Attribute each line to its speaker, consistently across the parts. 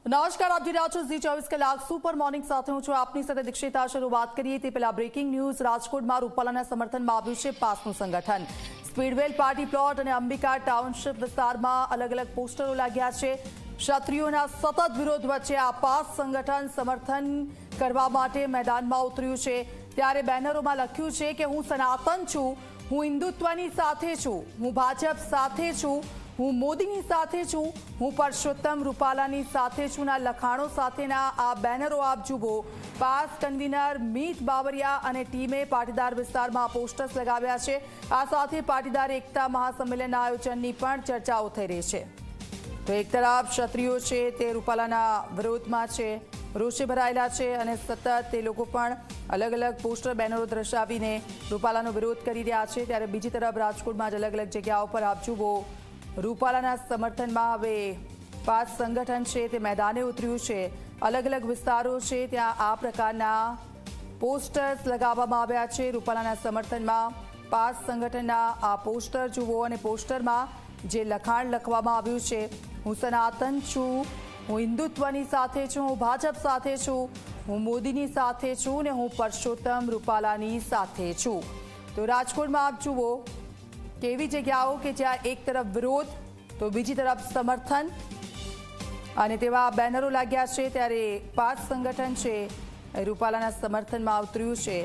Speaker 1: નમસ્કાર, આપ જોઈ રહ્યા છો ઝી 24 કલાક સુપર મોર્નિંગ સાથે હું છું આપની સાથે દીક્ષિતા। શરૂઆત કરીએ તે પહેલા બ્રેકિંગ ન્યૂઝ। રાજકોટમાં રૂપાલાના સમર્થનમાં આવ્યું છે પાસનું સંગઠન। સ્પીડવેલ પાર્ટી પ્લોટ અને અંબિકા ટાઉનશીપ વિસ્તારમાં અલગ અલગ પોસ્ટરો લાગ્યા છે। ક્ષત્રિયોના સતત વિરોધ વચ્ચે આ પાસ સંગઠન સમર્થન કરવા માટે મેદાનમાં ઉતર્યું છે। ત્યારે બેનરોમાં લખ્યું છે કે હું સનાતન છું, હું હિન્દુત્વની સાથે છું, હું ભાજપ સાથે છું, હું મોદીની સાથે છું, હું પરસોત્તમ રૂપાલાની સાથે છું ના લખાણો સાથેના આ બેનરો આપ જુઓ। પાસ કન્વીનર મીત બાવરિયા અને ટીમે પાટીદાર વિસ્તારમાં પોસ્ટર્સ લગાવ્યા છે। આ સાથે પાટીદાર એકતા મહાસંમેલનના આયોજનની પણ ચર્ચાઓ થઈ રહી છે। તો એક તરફ ક્ષત્રિયો છે તે રૂપાલાના વિરોધમાં છે, રોષે ભરાયેલા છે અને સતત તે લોકો પણ અલગ અલગ પોસ્ટર બેનરો દર્શાવીને રૂપાલાનો વિરોધ કરી રહ્યા છે। ત્યારે બીજી તરફ રાજકોટમાં જ અલગ અલગ જગ્યાઓ પર આપ જુઓ રૂપાલાના સમર્થનમાં હવે પાસ સંગઠન છે તે મેદાને ઉતર્યું છે। અલગ અલગ વિસ્તારો છે ત્યાં આ પ્રકારના પોસ્ટર્સ લગાવવામાં આવ્યા છે। રૂપાલાના સમર્થનમાં પાસ સંગઠનના આ પોસ્ટર જુઓ અને પોસ્ટરમાં જે લખાણ લખવામાં આવ્યું છે, હું સનાતન છું, હું હિન્દુત્વની સાથે છું, હું ભાજપ સાથે છું, હું મોદીની સાથે છું ને હું પરસોત્તમ રૂપાલાની સાથે છું। તો રાજકોટમાં આપ જુઓ કેવી જગ્યાઓ કે જ્યાં એક તરફ વિરોધ તો બીજી તરફ સમર્થન અને તેવા બેનરો લાગ્યા છે। ત્યારે પાસ સંગઠન છે રૂપાલાના સમર્થનમાં ઉતર્યું છે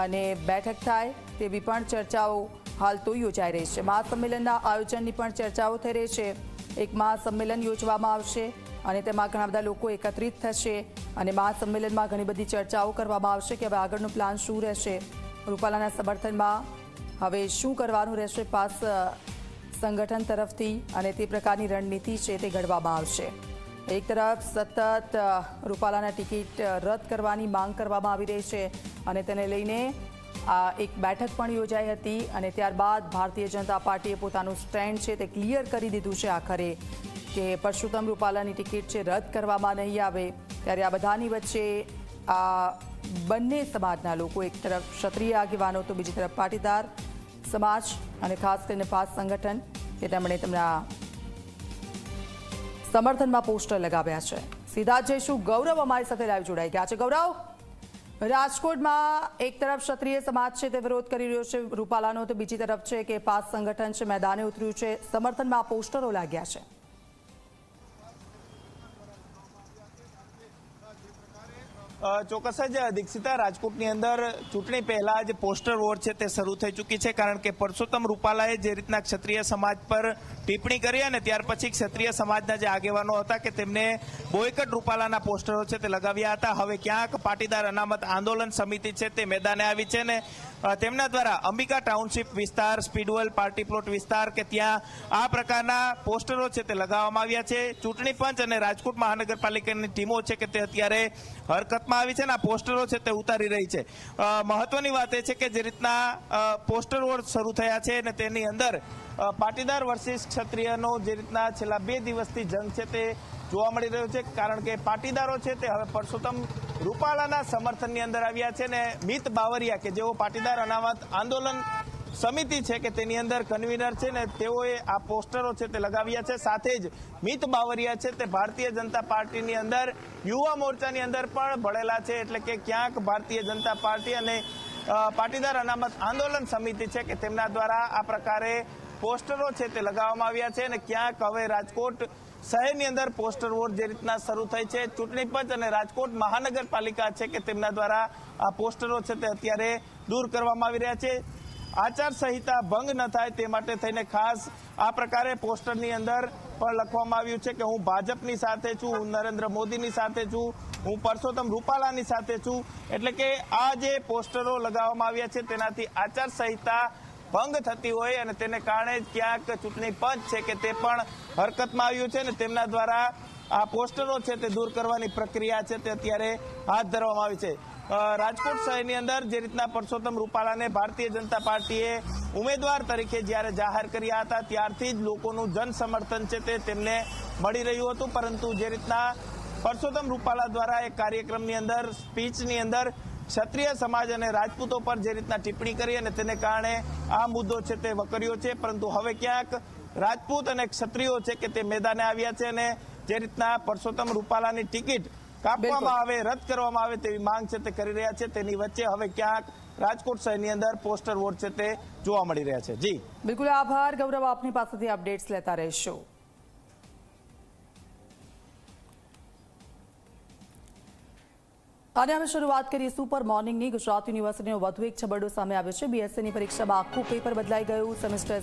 Speaker 1: અને બેઠક થાય તેવી પણ ચર્ચાઓ હાલ તો યોજાઈ રહી છે। મહાસંમેલનના આયોજનની પણ ચર્ચાઓ થઈ રહી છે। એક મહાસંમેલન યોજવામાં આવશે અને તેમાં ઘણા બધા લોકો એકત્રિત થશે અને મહાસંમેલનમાં ઘણી બધી ચર્ચાઓ કરવામાં આવશે કે હવે આગળનો પ્લાન શું રહેશે, રૂપાલાના સમર્થનમાં હવે શું કરવાનું રહેશે પાસ સંગઠન તરફથી અને તે પ્રકારની રણનીતિ છે તે ઘડવામાં આવશે। એક તરફ સતત રૂપાલાના ટિકિટ રદ કરવાની માંગ કરવામાં આવી રહી છે અને તેને લઈને આ એક બેઠક પણ યોજાઈ હતી અને ત્યારબાદ ભારતીય જનતા પાર્ટીએ પોતાનું સ્ટેન્ડ છે તે ક્લિયર કરી દીધું છે આખરે કે પરસોત્તમ રૂપાલાની ટિકિટ છે રદ કરવામાં નહીં આવે। ત્યારે આ બધાની વચ્ચે આ બંને સમાજના લોકો, એક તરફ ક્ષત્રિય આગેવાનો તો બીજી તરફ પાટીદાર સમાજ અને ખાસ કરીને પાસ સંગઠન કે તેમણે તેમના સમર્થનમાં પોસ્ટર લગાવ્યા છે। સીધા જઈશું ગૌરવ અમારી સાથે લાઈવ જોડાઈ ગયા છે। ગૌરવ, રાજકોટમાં એક તરફ ક્ષત્રિય સમાજ છે તે વિરોધ કરી રહ્યો છે રૂપાલાનો, તો બીજી તરફ છે કે પાસ સંગઠન છે મેદાને ઉતર્યું છે, સમર્થનમાં પોસ્ટરો લાગ્યા છે।
Speaker 2: ચોક્કસ જ દીક્ષિતા, રાજકોટની અંદર ચૂંટણી પહેલા જ પોસ્ટર વોર છે તે શરૂ થઈ ચૂકી છે। કારણ કે પરસોત્તમ રૂપાલાએ જે રીતના ક્ષત્રિય સમાજ પર ટિપ્પણી કરી અને ત્યાર પછી ક્ષત્રિય સમાજના જે આગેવાનો હતા કે તેમને બોયકટ રૂપાલાના પોસ્ટરો છે તે લગાવ્યા હતા। હવે ક્યાંક પાટીદાર અનામત આંદોલન સમિતિ છે તે મેદાને આવી છે ને તેમના દ્વારા અંબિકા ટાઉનશીપ વિસ્તાર, સ્પીડવેલ પાર્ટી પ્લોટ વિસ્તાર કે ત્યાં આ પ્રકારના પોસ્ટરો છે તે લગાવવામાં આવ્યા છે। ચૂંટણી પંચ અને રાજકોટ મહાનગરપાલિકાની ટીમો છે કે તે અત્યારે હરકતમાં આવી છે ને આ પોસ્ટરો છે તે ઉતારી રહી છે। મહત્વની વાત એ છે કે જે રીતના પોસ્ટર વોર શરૂ થયા છે અને તેની અંદર પાટીદાર વર્સિસ ક્ષત્રિયનો જે રીતના છેલ્લા 2 દિવસથી જંગ છે તે જોવા મળી રહ્યો છે। કારણ કે પાટીદારો છે તે હવે પરસોત્તમ રૂપાલાના સમર્થનની અંદર આવ્યા છે ને મીત બાવરિયા કે જેઓ પાટીદાર અનામત આંદોલન સમિતિ છે કે તેની અંદર કન્વીનર છે ને તેઓએ આ પોસ્ટરો છે તે લગાવ્યા છે। સાથે જ મીત બાવરિયા છે તે ભારતીય જનતા પાર્ટીની અંદર યુવા મોરચાની અંદર પણ ભળેલા છે, એટલે કે ક્યાંક ભારતીય જનતા પાર્ટી અને પાટીદાર અનામત આંદોલન સમિતિ છે કે તેમના દ્વારા આ પ્રકારે પોસ્ટરો છે તે લગાવવામાં આવ્યા છે અને ક્યાંક હવે રાજકોટ શહેરની અંદર પોસ્ટર વોર જે રીતના શરૂ થઈ છે, ચૂંટણી પંચ અને રાજકોટ મહાનગરપાલિકા છે કે તેમના દ્વારા આ પોસ્ટરો છે તે અત્યારે દૂર કરવામાં આવી રહ્યા છે। આચારસંહિતા ભંગ ન થાય તે માટે થઈને ખાસ આ પ્રકારે પોસ્ટરની અંદર પણ લખવામાં આવ્યું છે કે હું ભાજપની સાથે છું, હું નરેન્દ્ર મોદીની સાથે છું, હું પરસોત્તમ રૂપાલાની સાથે છું। એટલે કે આ જે પોસ્ટરો લગાવવામાં આવ્યા છે તેનાથી આચારસંહિતા ભંગ થતી હોય અને તેને કારણે જ ક્યાંક ચૂંટણી પંચ છે કે તે પણ હરકતમાં આવ્યું છે અને તેમના દ્વારા આ પોસ્ટરો છે તે દૂર કરવાની પ્રક્રિયા છે તે અત્યારે હાથ ધરવામાં આવી છે। રાજકોટ શહેરની અંદર જે રીતના પરસોત્તમ રૂપાલાને ભારતીય જનતા પાર્ટીએ ઉમેદવાર તરીકે જ્યારે જાહેર કર્યા હતા ત્યારથી જ લોકોનું જન સમર્થન છે તે તેમને મળી રહ્યું હતું, પરંતુ જે રીતના પરસોત્તમ રૂપાલા દ્વારા એક કાર્યક્રમની અંદર સ્પીચની અંદર ક્ષત્રિય સમાજ અને રાજપૂતો પર જે રીતના ટિપ્પણી કરી અને તેને કારણે આ મુદ્દો છે તે વકર્યો છે। પરંતુ હવે ક્યાંક રાજપૂત અને ક્ષત્રિયો છે કે તે મેદાને આવ્યા છે અને જે રીતના પરસોત્તમ રૂપાલાની ટિકિટ કાપવામાં આવે, રદ કરવામાં આવે તેવી માંગ છે તે કરી રહ્યા છે. તેની વચ્ચે હવે ક્યાંક રાજકોટ શહેરની અંદર પોસ્ટર વોર છે તે જોવા મળી રહ્યા છે. જી
Speaker 1: બિલકુલ આભાર ગૌરવ, આપની પાસેથી અપડેટ્સ લેતા રહેશો. અને હવે શરૂઆત કરીએ સુપર મોર્નિંગની. ગુજરાત યુનિવર્સિટીનો વધુ એક છબરડો સામે આવ્યો છે. બીએસસીની પરીક્ષામાં આખું પેપર બદલાઈ ગયું. સેમેસ્ટર